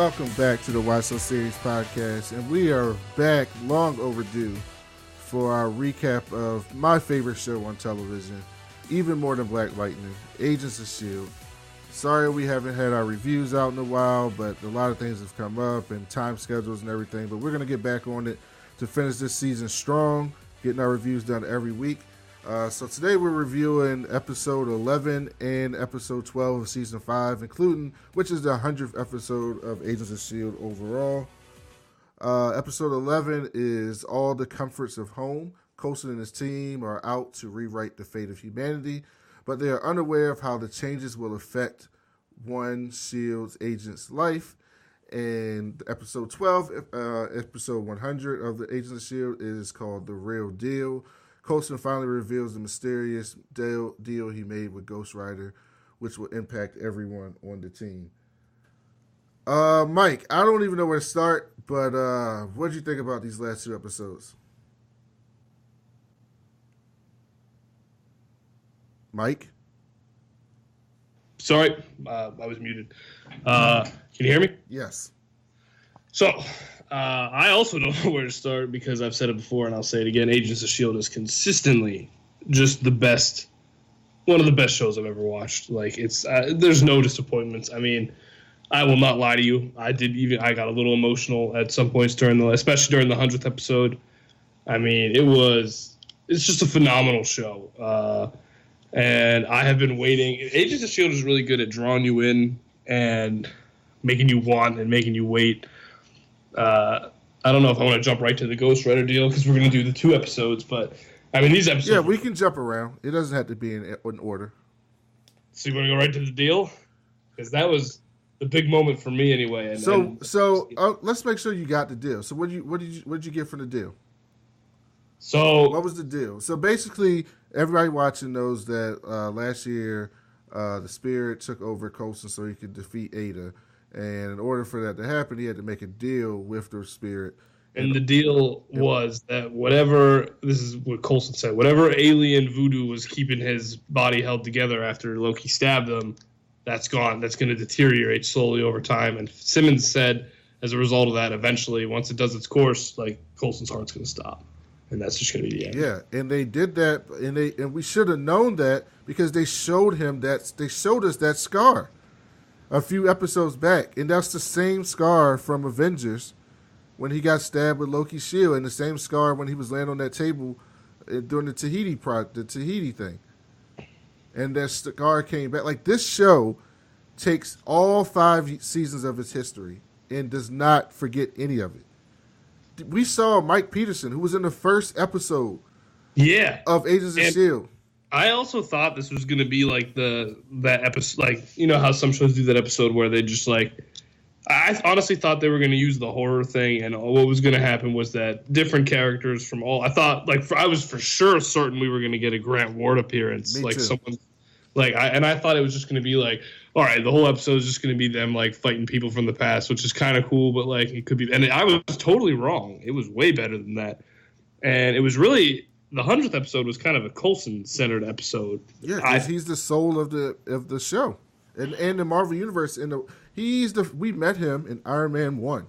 welcome back to the Why So Series podcast, and we are back long overdue for our recap of my favorite show on television, even more than Black Lightning, Agents of S.H.I.E.L.D. Sorry we haven't had our reviews out in a while, but a lot of things have come up and time schedules and everything, but we're going to get back on it to finish this season strong, getting our reviews done every week. So today we're reviewing episode 11 and episode 12 of season 5, including, which is the 100th episode of Agents of S.H.I.E.L.D. overall. Episode 11 is All the Comforts of Home. Coulson and his team are out to rewrite the fate of humanity, but they are unaware of how the changes will affect one S.H.I.E.L.D.'s agent's life. And episode 12, episode 100 of the Agents of S.H.I.E.L.D. is called The Real Deal. Coulson finally reveals the mysterious deal he made with Ghost Rider, which will impact everyone on the team. Mike, I don't even know where to start, but what did you think about these last two episodes? Mike? Sorry, I was muted. Can you hear me? Yes. So, I also don't know where to start because I've said it before and I'll say it again. Agents of S.H.I.E.L.D. is consistently just the best, one of the best shows I've ever watched. Like, it's there's no disappointments. I mean, I will not lie to you. I got a little emotional at some points especially during the 100th episode. I mean, it's just a phenomenal show. And I have been waiting. Agents of S.H.I.E.L.D. is really good at drawing you in and making you want and making you wait. I don't know if I want to jump right to the Ghost Rider deal because we're going to do the 2 episodes, but I mean these episodes. Yeah, we can jump around. It doesn't have to be in order. So you want to go right to the deal because that was the big moment for me anyway. Let's make sure you got the deal. So what did you get from the deal? So what was the deal? So basically, everybody watching knows that last year the Spirit took over Coulson so he could defeat Ada. And in order for that to happen, he had to make a deal with the Spirit. And the deal was that this is what Coulson said, whatever alien voodoo was keeping his body held together after Loki stabbed him, that's gone. That's going to deteriorate slowly over time. And Simmons said, as a result of that, eventually, once it does its course, like Coulson's heart's going to stop. And that's just going to be the end. Yeah, and they did that, and we should have known that because they showed us that scar a few episodes back, and that's the same scar from Avengers when he got stabbed with Loki's shield, and the same scar when he was laying on that table during the Tahiti thing. And that scar came back. Like, this show takes all 5 seasons of its history and does not forget any of it. We saw Mike Peterson, who was in the first episode of Agents of S.H.I.E.L.D. I also thought this was going to be like that episode, like, you know how some shows do that episode where they just like, I honestly thought they were going to use the horror thing, and what was going to happen was that different characters from all, I thought, like, I was for sure certain we were going to get a Grant Ward appearance. Me like too. Someone, like, I thought it was just going to be like, all right, the whole episode is just going to be them like fighting people from the past, which is kind of cool, but like it could be, and I was totally wrong. It was way better than that. And it was really, the 100th episode was kind of a Coulson-centered episode. Yeah, because he's the soul of the show, and the Marvel Universe. We met him in Iron Man 1,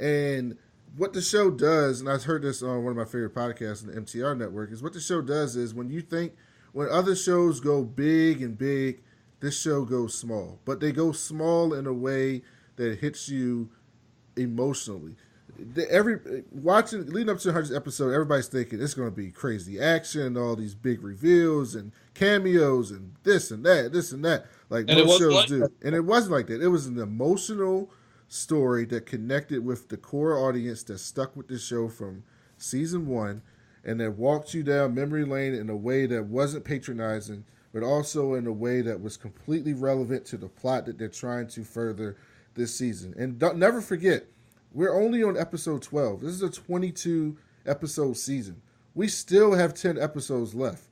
and what the show does, and I've heard this on one of my favorite podcasts on the MTR network, is what the show does is when other shows go big and big, this show goes small, but they go small in a way that hits you emotionally. Leading up to the 100th episode, everybody's thinking it's going to be crazy action, all these big reveals and cameos and this and that, like most shows do. And it wasn't like that. It was an emotional story that connected with the core audience that stuck with the show from season 1 and that walked you down memory lane in a way that wasn't patronizing, but also in a way that was completely relevant to the plot that they're trying to further this season. And never forget, we're only on episode 12. This is a 22-episode season. We still have 10 episodes left.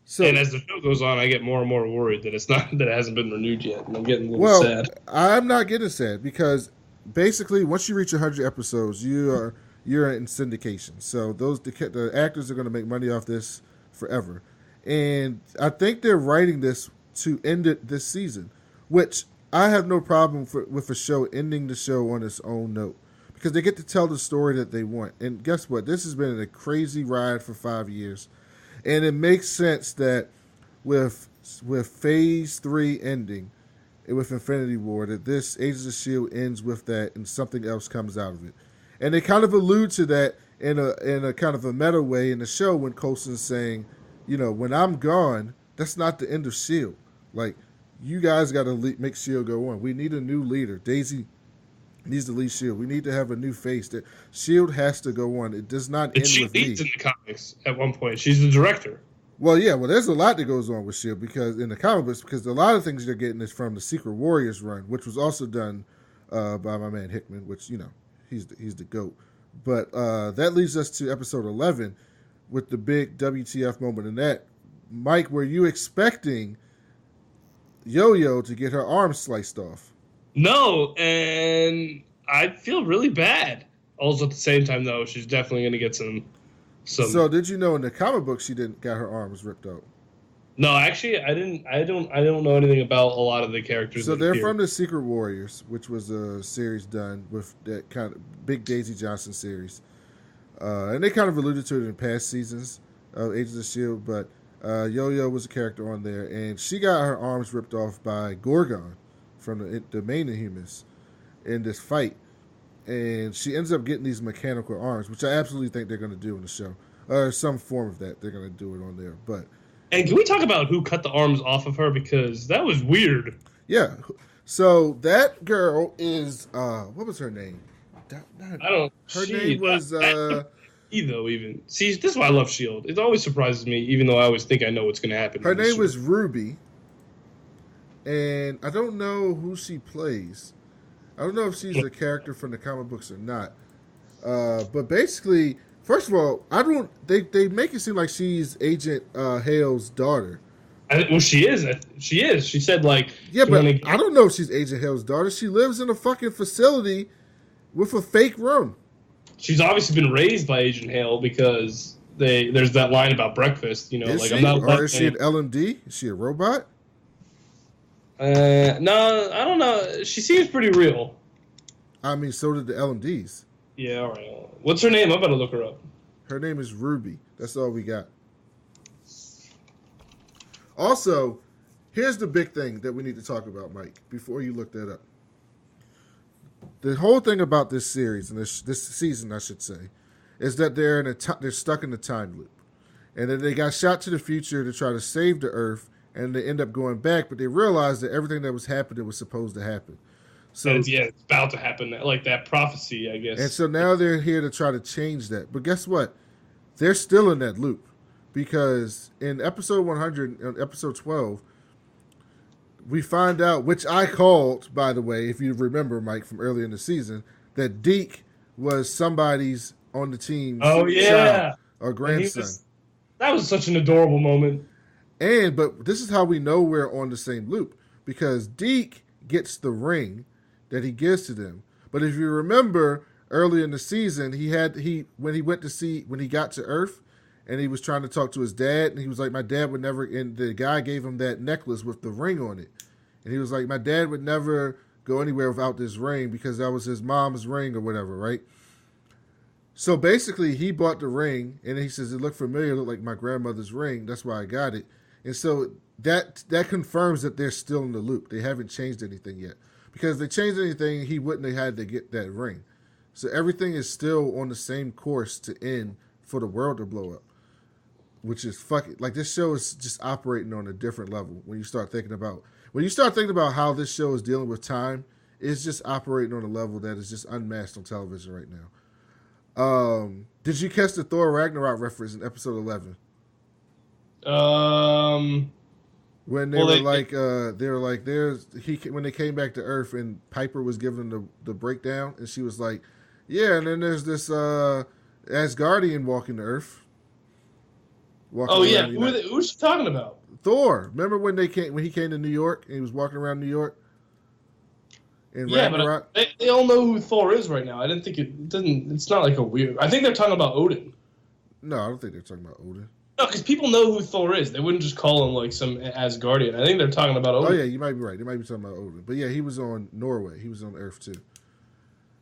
So, and as the show goes on, I get more and more worried that it hasn't been renewed yet, and I'm getting a little sad. I'm not getting sad because basically, once you reach 100 episodes, you're in syndication. So the actors are going to make money off this forever. And I think they're writing this to end it this season, which I have no problem with a show ending the show on its own note because they get to tell the story that they want. And guess what? This has been a crazy ride for 5 years, and it makes sense that with Phase 3 ending, with Infinity War, that this Agents of S.H.I.E.L.D. ends with that and something else comes out of it. And they kind of allude to that in a kind of a meta way in the show when Coulson's saying, when I'm gone, that's not the end of S.H.I.E.L.D. Like, you guys got to make S.H.I.E.L.D. go on. We need a new leader. Daisy needs to lead S.H.I.E.L.D. We need to have a new face. That S.H.I.E.L.D. has to go on. It does not end with me. She leads in the comics at one point. She's the director. Well, yeah, there's a lot that goes on with S.H.I.E.L.D. because in the comic books, because a lot of things they're getting is from the Secret Warriors run, which was also done by my man Hickman, which, he's the GOAT. But that leads us to episode 11 with the big WTF moment in that. Mike, were you expecting Yo-Yo to get her arm sliced off? No, and I feel really bad. Also, at the same time, though, she's definitely going to get some. So did you know in the comic book she didn't got her arms ripped out? No, actually, I didn't. I don't know anything about a lot of the characters. So they're from the Secret Warriors, which was a series done with that kind of big Daisy Johnson series, and they kind of alluded to it in past seasons of Agents of S.H.I.E.L.D. But Yo-Yo was a character on there, and she got her arms ripped off by Gorgon from the main Inhumans in this fight. And she ends up getting these mechanical arms, which I absolutely think they're going to do in the show. Or some form of that. They're going to do it on there. And can we talk about who cut the arms off of her? Because that was weird. Yeah. So that girl is, what was her name? I don't. Her name was. Even. See, this is why I love S.H.I.E.L.D. It always surprises me, even though I always think I know what's going to happen. Her name was Ruby. And I don't know who she plays. I don't know if she's a character from the comic books or not. But basically, first of all, they make it seem like she's Agent Hale's daughter. She is. She is. She said, like... Yeah, but I don't know if she's Agent Hale's daughter. She lives in a fucking facility with a fake room. She's obviously been raised by Agent Hale because there's that line about breakfast. I'm not... Or is she an LMD? Is she a robot? No, I don't know. She seems pretty real. I mean, so did the LMDs. Yeah, all right. What's her name? I'm about to look her up. Her name is Ruby. That's all we got. Also, here's the big thing that we need to talk about, Mike, before you look that up. The whole thing about this series, and this season, I should say, is that they're stuck in the time loop. And then they got shot to the future to try to save the Earth, and they end up going back, but they realized that everything that was happening was supposed to happen. So it's about to happen, like that prophecy, I guess. And so now they're here to try to change that. But guess what? They're still in that loop because in episode 100, in episode 12, we find out, which I called, by the way, if you remember, Mike, from earlier in the season, that Deke was somebody's on the team's child or grandson. That was such an adorable moment. But this is how we know we're on the same loop, because Deke gets the ring that he gives to them. But if you remember earlier in the season, when he got to Earth and he was trying to talk to his dad, and he was like, my dad would never, and the guy gave him that necklace with the ring on it. And he was like, my dad would never go anywhere without this ring because that was his mom's ring or whatever, right? So basically he bought the ring and he says, it looked familiar, it looked like my grandmother's ring. That's why I got it. And so that confirms that they're still in the loop. They haven't changed anything yet. Because if they changed anything, he wouldn't have had to get that ring. So everything is still on the same course to end for the world to blow up. Which is fucking... Like, this show is just operating on a different level when you start thinking about... When you start thinking about how this show is dealing with time, it's just operating on a level that is just unmatched on television right now. Did you catch the Thor Ragnarok reference in episode 11? When they were like, when they came back to Earth and Piper was giving them the breakdown, and she was like, yeah, and then there's this Asgardian walking to Earth. Who's she talking about? Thor. Remember when he came to New York and he was walking around New York? But they all know who Thor is right now. I didn't think it's not like a weird. I think they're talking about Odin. No, I don't think they're talking about Odin. No, because people know who Thor is. They wouldn't just call him like some Asgardian. I think they're talking about Odin. Oh yeah, you might be right. They might be talking about Odin. But yeah, he was on Norway. He was on Earth too.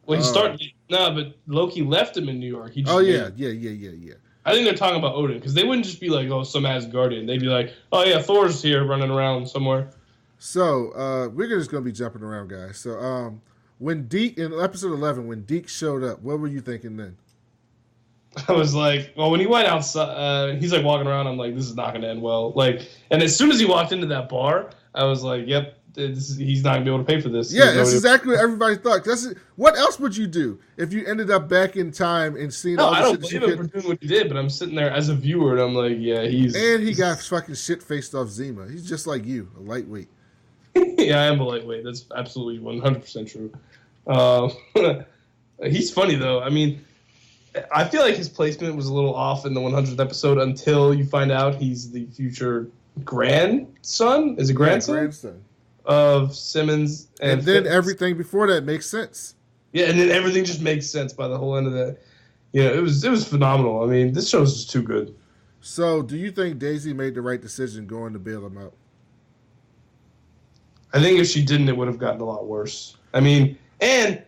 Well, he started. No, but Loki left him in New York. He just yeah. I think they're talking about Odin because they wouldn't just be like, "Oh, some Asgardian." They'd be like, "Oh yeah, Thor's here running around somewhere." So we're just gonna be jumping around, guys. So when Deke in episode 11, when Deke showed up, what were you thinking then? I was like, well, when he went outside, he's like walking around. I'm like, this is not going to end well. Like, and as soon as he walked into that bar, I was like, yep, he's not going to be able to pay for this. Yeah, that's exactly what everybody thought. What else would you do if you ended up back in time and seeing all the shit that you could? I don't blame him for doing what he did, but I'm sitting there as a viewer, and I'm like, yeah, he got fucking shit faced off Zima. He's just like you, a lightweight. Yeah, I am a lightweight. That's absolutely 100% true. He's funny though. I mean, I feel like his placement was a little off in the 100th episode until you find out he's the future grandson. Is it grandson? Yeah, grandson of Simmons, and then everything before that makes sense. Yeah, and then everything just makes sense by the whole end of that. Yeah, it was phenomenal. I mean, this show's just too good. So, do you think Daisy made the right decision going to bail him out? I think if she didn't, it would have gotten a lot worse. I mean, and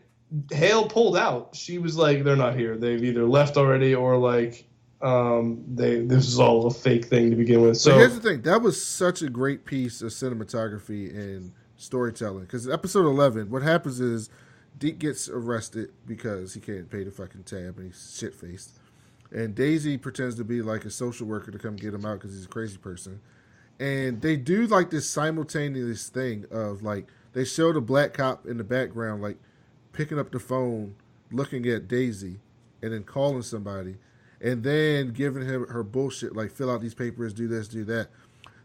Hale pulled out. She was like, they're not here. They've either left already or like this is all a fake thing to begin with. So here's the thing. That was such a great piece of cinematography and storytelling. Because episode 11, what happens is Deke gets arrested because he can't pay the fucking tab and he's shit-faced. And Daisy pretends to be like a social worker to come get him out because he's a crazy person. And they do like this simultaneous thing of like, they show the black cop in the background like picking up the phone, looking at Daisy, and then calling somebody, and then giving him her bullshit, like fill out these papers, do this, do that.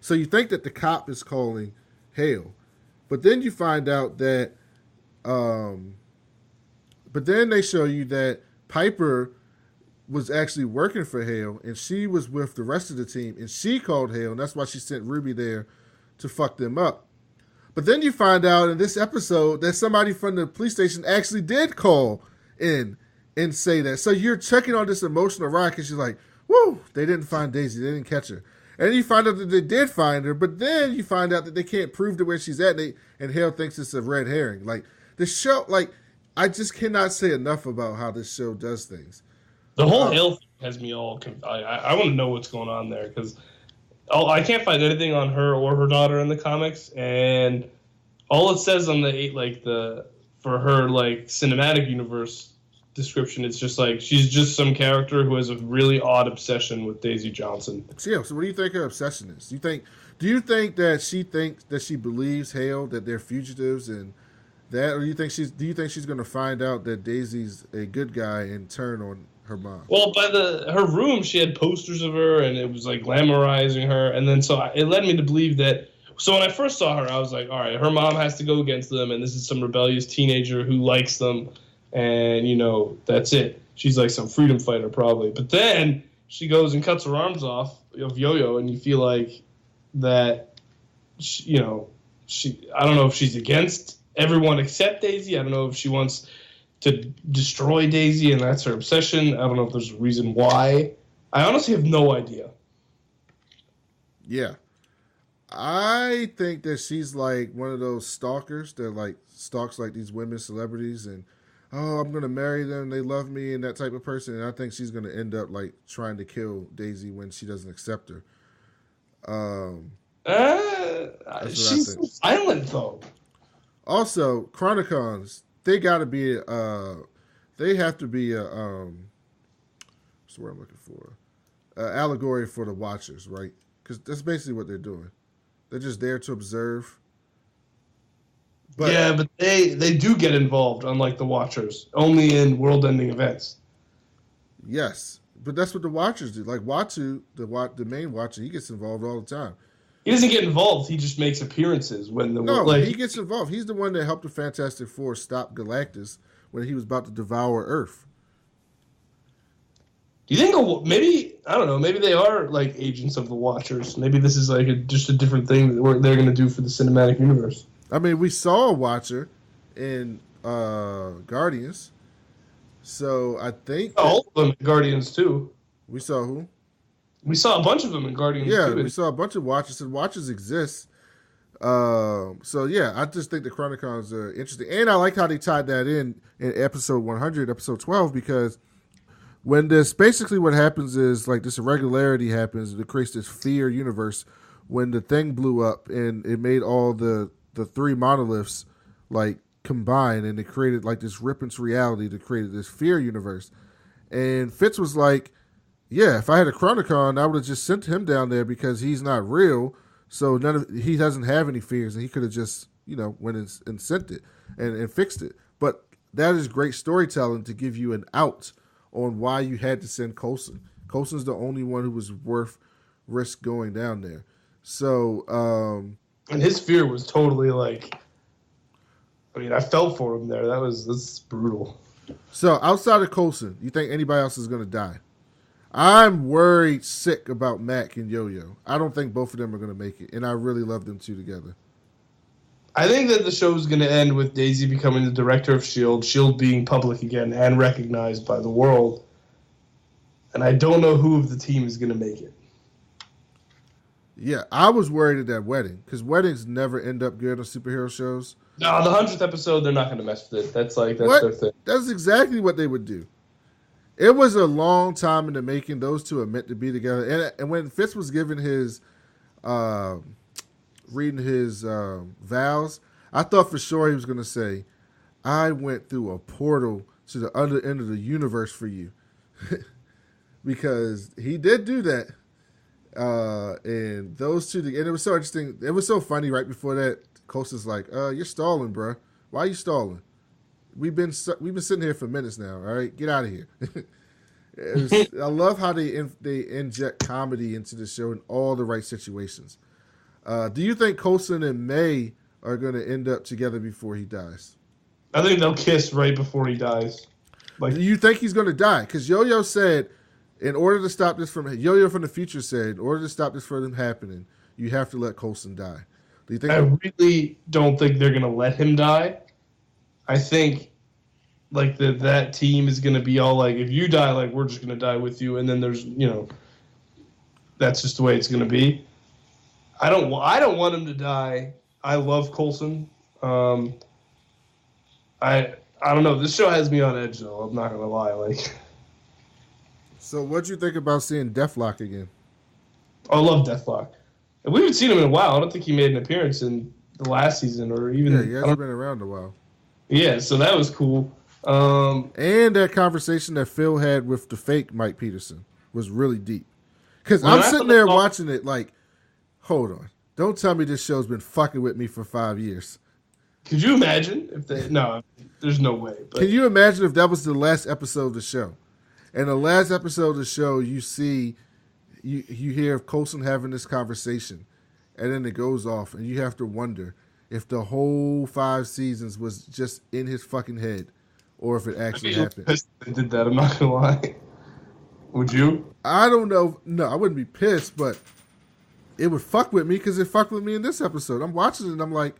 So you think that the cop is calling Hale, but then you find out that, but then they show you that Piper was actually working for Hale, and she was with the rest of the team, and she called Hale, and that's why she sent Ruby there to fuck them up. But then you find out in this episode that somebody from the police station actually did call in and say that. So you're checking on this emotional ride because you're like, whoa, they didn't find Daisy. They didn't catch her. And then you find out that they did find her, but then you find out that they can't prove to where she's at, and Hale thinks it's a red herring. Like, the show, like, I just cannot say enough about how this show does things. The whole Hale thing has me all I want to know what's going on there because I can't find anything on her or her daughter in the comics, and all it says on for her like cinematic universe description, it's just like she's just some character who has a really odd obsession with Daisy Johnson. Yeah. So what do you think her obsession is? Do you think that she thinks that she believes Hale that they're fugitives and that, or do you think she's going to find out that Daisy's a good guy and turn on her mom? Well, by her room, she had posters of her, and it was like glamorizing her, and then so it led me to believe that. So when I first saw her, I was like, all right, her mom has to go against them, and this is some rebellious teenager who likes them, and that's it. She's like some freedom fighter probably, but then she goes and cuts her arms off of Yo-Yo, and you feel like that. I don't know if she's against everyone except Daisy. I don't know if she wants to destroy Daisy, and that's her obsession. I don't know if there's a reason why. I honestly have no idea. Yeah. I think that she's like one of those stalkers that like stalks like these women celebrities and, oh, I'm going to marry them, they love me, and that type of person. And I think she's going to end up like trying to kill Daisy when she doesn't accept her. She's so silent, though. Also, Chronicons, they have to be what's the word I'm looking for? Allegory for the Watchers, right? Because that's basically what they're doing. They're just there to observe. But they do get involved, unlike the Watchers, only in world-ending events. Yes, but that's what the Watchers do. Like Watu, the main Watcher, he gets involved all the time. He doesn't get involved. He just makes appearances when he gets involved. He's the one that helped the Fantastic Four stop Galactus when he was about to devour Earth. Do you think maybe they are like agents of the Watchers? Maybe this is like just a different thing that they're going to do for the cinematic universe. I mean, we saw a Watcher in Guardians, so I think all of them Guardians too. We saw who? We saw a bunch of them in Guardians Yeah, 2. we saw a bunch of watches, and watches exist. So yeah, I just think the Chronicons are interesting, and I like how they tied that in episode 100, episode 12, because when this basically what happens is like this irregularity happens, it creates this fear universe. When the thing blew up and it made all the three monoliths like combine, and it created like this rip into reality that created this fear universe. And Fitz was like, yeah, if I had a Chronicon, I would have just sent him down there because he's not real. So he doesn't have any fears, and he could have just, went and sent it and fixed it. But that is great storytelling to give you an out on why you had to send Coulson. Coulson's the only one who was worth risk going down there. So, and his fear was totally like, I mean, I felt for him there. That's brutal. So outside of Coulson, you think anybody else is going to die? I'm worried sick about Mac and Yo-Yo. I don't think both of them are going to make it, and I really love them two together. I think that the show is going to end with Daisy becoming the director of S.H.I.E.L.D., S.H.I.E.L.D. being public again and recognized by the world. And I don't know who of the team is going to make it. Yeah, I was worried at that wedding, because weddings never end up good on superhero shows. No, the 100th episode, they're not going to mess with it. That's their thing. That's exactly what they would do. It was a long time in the making. Those two are meant to be together. And when Fitz was giving his, reading his vows, I thought for sure he was going to say, I went through a portal to the other end of the universe for you. Because he did do that. And those two, and it was so interesting. It was so funny right before that. Coulson's like, you're stalling, bro. Why are you stalling? We've been sitting here for minutes now. All right, get out of here. I love how they inject comedy into the show in all the right situations. Do you think Coulson and May are going to end up together before he dies? I think they'll kiss right before he dies. Do you think he's going to die? Because Yo-Yo said, in order to stop this from Yo-Yo from the future said, in order to stop this from happening, you have to let Coulson die. Do you think? I really don't think they're going to let him die. I think like that team is going to be all like, if you die, like we're just going to die with you, and then there's that's just the way it's going to be. I don't want him to die. I love Coulson. I don't know. This show has me on edge though. I'm not going to lie. Like. So what'd you think about seeing Deathlock again? I love Deathlock. We haven't seen him in a while. I don't think he made an appearance in the last season or even. Yeah, he hasn't been around a while. Yeah, so that was cool. And that conversation that Phil had with the fake Mike Peterson was really deep. Because I'm sitting there watching it like, hold on. Don't tell me this show's been fucking with me for 5 years. Could you imagine if they... No, there's no way. But. Can you imagine if that was the last episode of the show? And the last episode of the show, you hear of Coulson having this conversation, and then it goes off, and you have to wonder if the whole 5 seasons was just in his fucking head, or if it actually happened. They did that. I'm not gonna lie. Would you? I don't know. No, I wouldn't be pissed, but it would fuck with me because it fucked with me in this episode. I'm watching it and I'm like,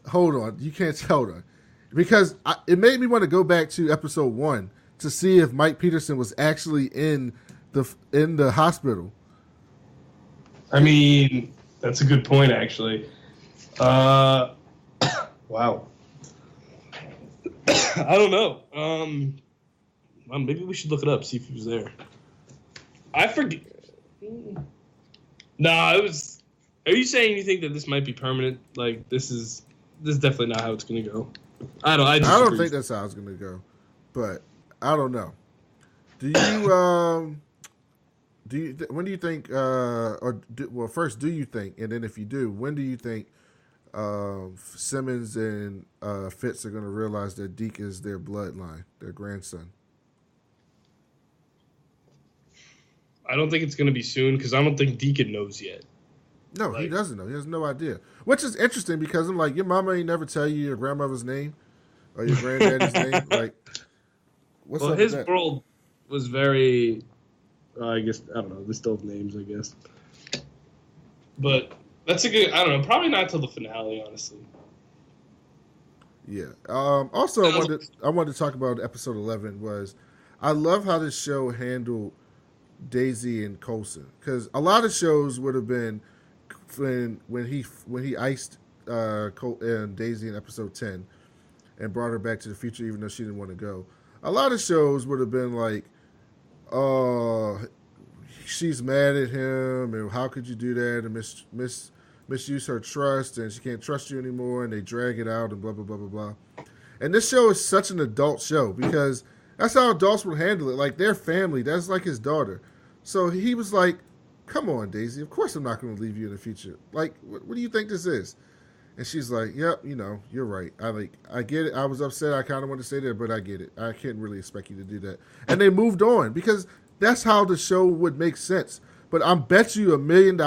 hold on. You can't tell that. Because it made me want to go back to episode 1 to see if Mike Peterson was actually in the hospital. I mean, that's a good point, actually. Wow. I don't know. Well, maybe we should look it up, see if he was there. I forget. No, it was. Are you saying you think that this might be permanent? Like this is definitely not how it's going to go. I don't think that's how it's going to go, but I don't know. Do you? When do you think? First, do you think? And then, if you do, when do you think Simmons and Fitz are going to realize that Deke is their bloodline, their grandson? I don't think it's going to be soon because I don't think Deacon knows yet. No, he doesn't know. He has no idea. Which is interesting because I'm like, your mama ain't never tell you your grandmother's name or your granddaddy's name. Like, what's up his with that? world was very, I guess, I don't know. They still have names, I guess. But that's a good, I don't know, probably not till the finale, honestly. Yeah. Also, I wanted to talk about episode 11 was I love how this show handled Daisy and Coulson, because a lot of shows would have been when he iced and Daisy in episode 10 and brought her back to the future, even though she didn't want to go. A lot of shows would have been like, uh, she's mad at him, and how could you do that, and misuse her trust, and she can't trust you anymore, and they drag it out, and blah blah blah blah blah. And this show is such an adult show because that's how adults would handle it. Like, their family, that's like his daughter. So he was like, "Come on, Daisy. Of course I'm not going to leave you in the future. Like, what do you think this is?" And she's like, "Yep, you're right. I get it. I was upset. I kind of want to say that, but I get it. I can't really expect you to do that." And they moved on because that's how the show would make sense. But I bet you $1 million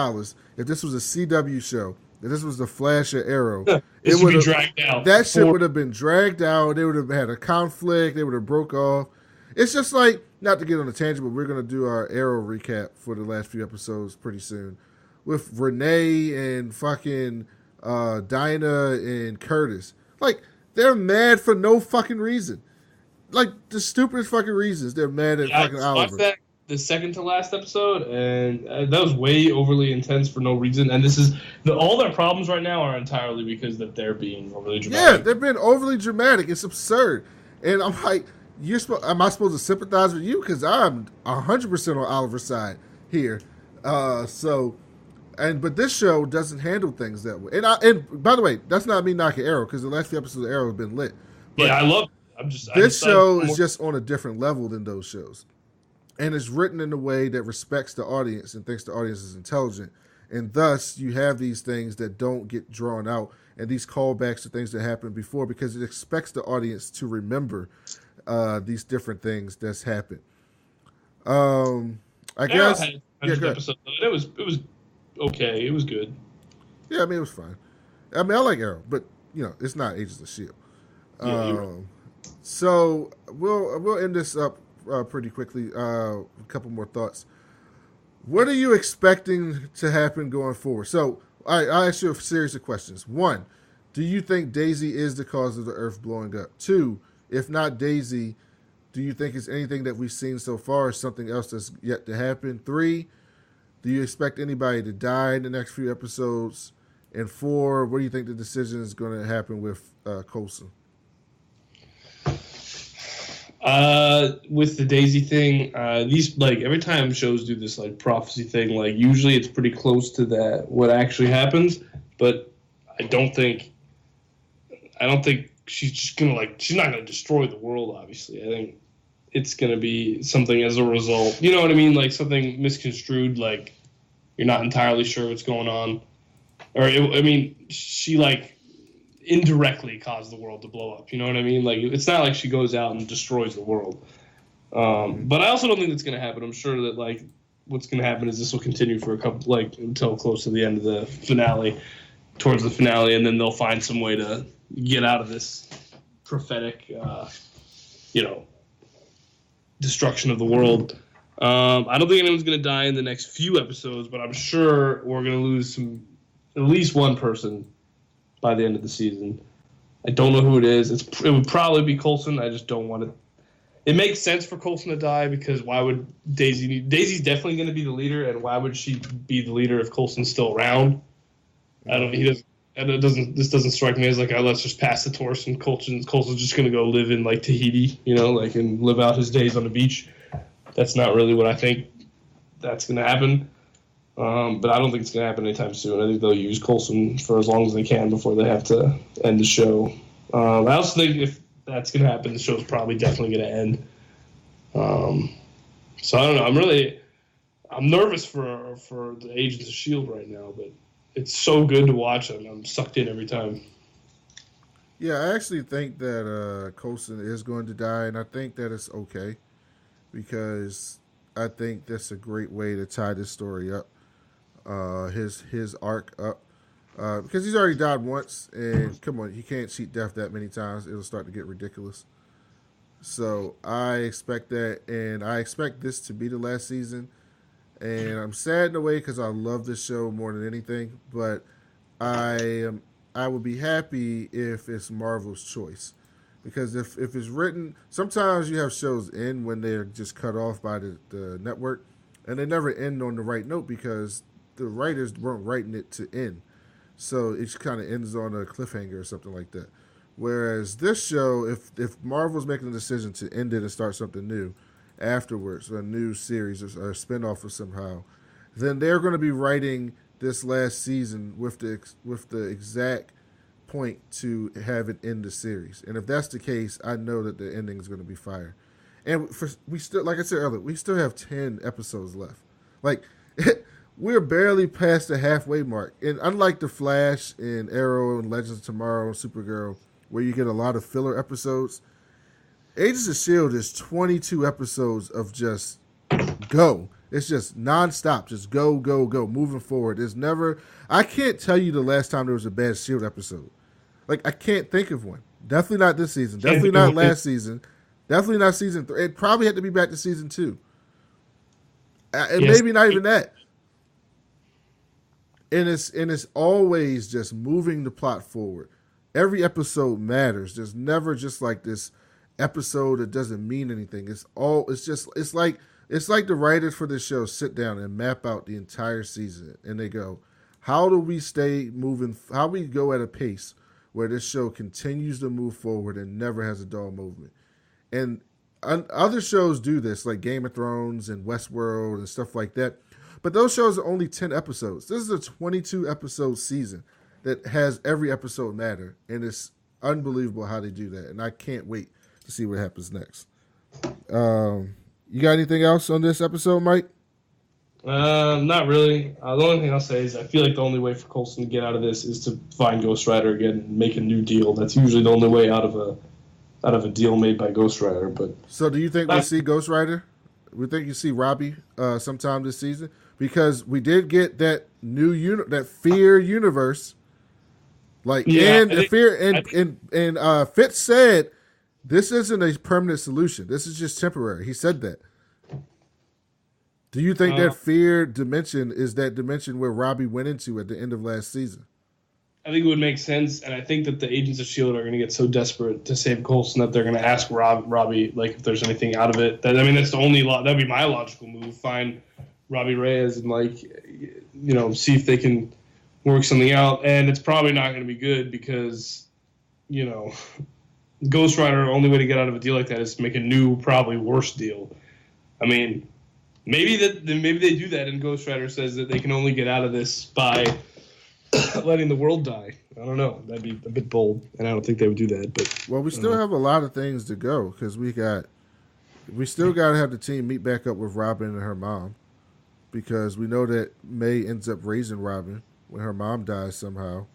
if this was a CW show, if this was the Flash or Arrow, it would be dragged out. That shit would have been dragged out. They would have had a conflict. They would have broke off. It's just like, not to get on a tangent, but we're going to do our Arrow recap for the last few episodes pretty soon with Renee and fucking Dinah and Curtis. Like, they're mad for no fucking reason. Like, the stupidest fucking reasons they're mad at fucking Oliver. That the second to last episode, and that was way overly intense for no reason. And this is all their problems right now are entirely because that they're being overly dramatic. Yeah, they're being overly dramatic. It's absurd. And I'm like, am I supposed to sympathize with you? Because I'm 100% on Oliver's side here. But this show doesn't handle things that way. And by the way, that's not me knocking Arrow, because the last few episodes of Arrow have been lit. But yeah, I love it. This show is just on a different level than those shows. And it's written in a way that respects the audience and thinks the audience is intelligent. And thus, you have these things that don't get drawn out and these callbacks to things that happened before, because it expects the audience to remember these different things that's happened. I guess. Had episode, it was okay. It was good. Yeah, I mean, it was fine. I mean, I like Arrow, but it's not Agents of S.H.I.E.L.D. Yeah, So we'll end this up pretty quickly. A couple more thoughts. What are you expecting to happen going forward? So I ask you a series of questions. 1, do you think Daisy is the cause of the Earth blowing up? 2, if not Daisy, do you think it's anything that we've seen so far or something else that's yet to happen? 3, do you expect anybody to die in the next few episodes? And 4, what do you think the decision is going to happen with Coulson? With the Daisy thing, these, like, every time shows do this, like, prophecy thing, like, usually it's pretty close to that, what actually happens, but I don't think she's not gonna destroy the world, obviously. I think it's gonna be something as a result, you know what I mean? Like, something misconstrued, like, you're not entirely sure what's going on. Or, she, like, indirectly caused the world to blow up. You know what I mean? Like, it's not like she goes out and destroys the world. But I also don't think that's going to happen. I'm sure that, like, what's going to happen is this will continue for a couple, like, until close to the end of the finale, towards the finale, and then they'll find some way to get out of this prophetic, destruction of the world. I don't think anyone's going to die in the next few episodes, but I'm sure we're going to lose at least one person by the end of the season. I don't know who it is. It would probably be Coulson. I just don't want to. It makes sense for Coulson to die, because why would Daisy's definitely going to be the leader, and why would she be the leader if Coulson's still around? I don't. This doesn't strike me as like, let's just pass the torch and Coulson's just going to go live in, like, Tahiti, and live out his days on the beach. That's not really what I think that's going to happen. But I don't think it's going to happen anytime soon. I think they'll use Coulson for as long as they can before they have to end the show. I also think if that's going to happen, the show's probably definitely going to end. So I don't know. I'm nervous for the Agents of S.H.I.E.L.D. right now, but it's so good to watch. I'm sucked in every time. Yeah, I actually think that Coulson is going to die, and I think that it's okay, because I think that's a great way to tie this story up. His arc up, because he's already died once, and come on, he can't cheat death that many times. It'll start to get ridiculous. So I expect that, and I expect this to be the last season. And I'm sad in a way, because I love this show more than anything. But I would be happy if it's Marvel's choice, Because if it's written, sometimes you have shows end when they're just cut off by the network, and they never end on the right note because the writers weren't writing it to end. So it kind of ends on a cliffhanger or something like that. Whereas this show, if Marvel's making a decision to end it and start something new afterwards, a new series or a spinoff or somehow, then they're going to be writing this last season with the exact point to have it end the series. And if that's the case, I know that the ending is going to be fire. And we still, like I said earlier, we still have 10 episodes left. Like, we're barely past the halfway mark. And unlike The Flash and Arrow and Legends of Tomorrow and Supergirl, where you get a lot of filler episodes, Agents of S.H.I.E.L.D. is 22 episodes of just go. It's just nonstop, just go, go, go, moving forward. There's never, I can't tell you the last time there was a bad S.H.I.E.L.D. episode. Like, I can't think of one. Definitely not this season. Definitely not last season. Definitely not season 3. It probably had to be back to season 2. And yes. Maybe not even that. And it's always just moving the plot forward. Every episode matters. There's never just like this episode that doesn't mean anything. It's like the writers for this show sit down and map out the entire season, and they go, how do we stay moving? How we go at a pace where this show continues to move forward and never has a dull movement. And other shows do this, like Game of Thrones and Westworld and stuff like that. But those shows are only 10 episodes. This is a 22-episode season that has every episode matter. And it's unbelievable how they do that. And I can't wait to see what happens next. You got anything else on this episode, Mike? Not really. The only thing I'll say is I feel like the only way for Coulson to get out of this is to find Ghost Rider again and make a new deal. That's usually the only way out of a deal made by Ghost Rider. But so, do you think we'll see Ghost Rider? We think you see Robbie sometime this season, because we did get that new that Fear universe. Like, yeah, and Fitz said this isn't a permanent solution. This is just temporary. He said that. Do you think that Fear dimension is that dimension where Robbie went into at the end of last season? I think it would make sense, and I think that the Agents of S.H.I.E.L.D. are going to get so desperate to save Coulson that they're going to ask Robbie, like, if there's anything out of it. That's the only that'd be my logical move. Find Robbie Reyes and, like, see if they can work something out. And it's probably not going to be good because, Ghost Rider, the only way to get out of a deal like that is to make a new, probably worse deal. I mean, maybe they do that, and Ghost Rider says that they can only get out of this by letting the world die. I don't know. That'd be a bit bold, and I don't think they would do that. But we still have a lot of things to go because we still got to have the team meet back up with Robin and her mom, because we know that May ends up raising Robin when her mom dies somehow.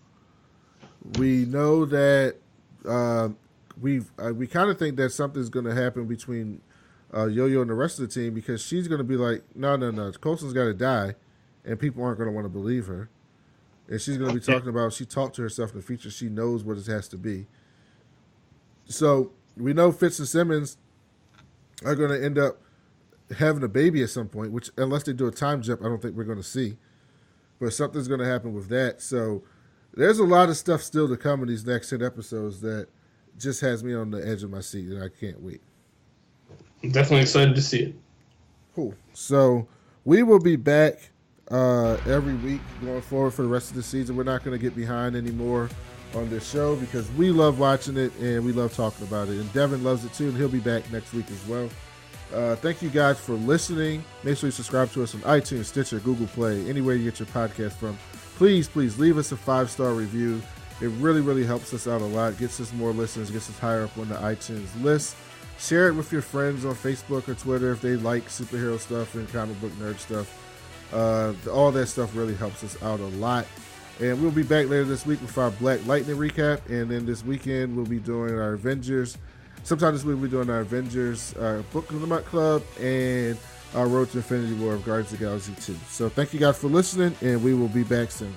We know that we kind of think that something's going to happen between Yo-Yo and the rest of the team, because she's going to be like, no, Coulson's got to die, and people aren't going to want to believe her. And she's going to be talking about, she talked to herself in the future. She knows what it has to be. So we know Fitz and Simmons are going to end up having a baby at some point, which, unless they do a time jump, I don't think we're going to see. But something's going to happen with that. So there's a lot of stuff still to come in these next 10 episodes that just has me on the edge of my seat, and I can't wait. I'm definitely excited to see it. Cool. So we will be back every week going forward for the rest of the season. We're not going to get behind anymore on this show because we love watching it and we love talking about it. And Devin loves it too, and he'll be back next week as well. Thank you guys for listening. Make sure you subscribe to us on iTunes, Stitcher, Google Play, anywhere you get your podcast from. Please leave us a 5-star review. It really, really helps us out a lot. Gets us more listeners, gets us higher up on the iTunes list. Share it with your friends on Facebook or Twitter if they like superhero stuff and comic book nerd stuff. All that stuff really helps us out a lot. And we'll be back later this week with our Black Lightning recap. And then this weekend we'll be doing our Avengers. Sometime this week we'll be doing our Avengers Book of the Month Club and our Road to Infinity War of Guardians of the Galaxy 2. So thank you guys for listening, and we will be back soon.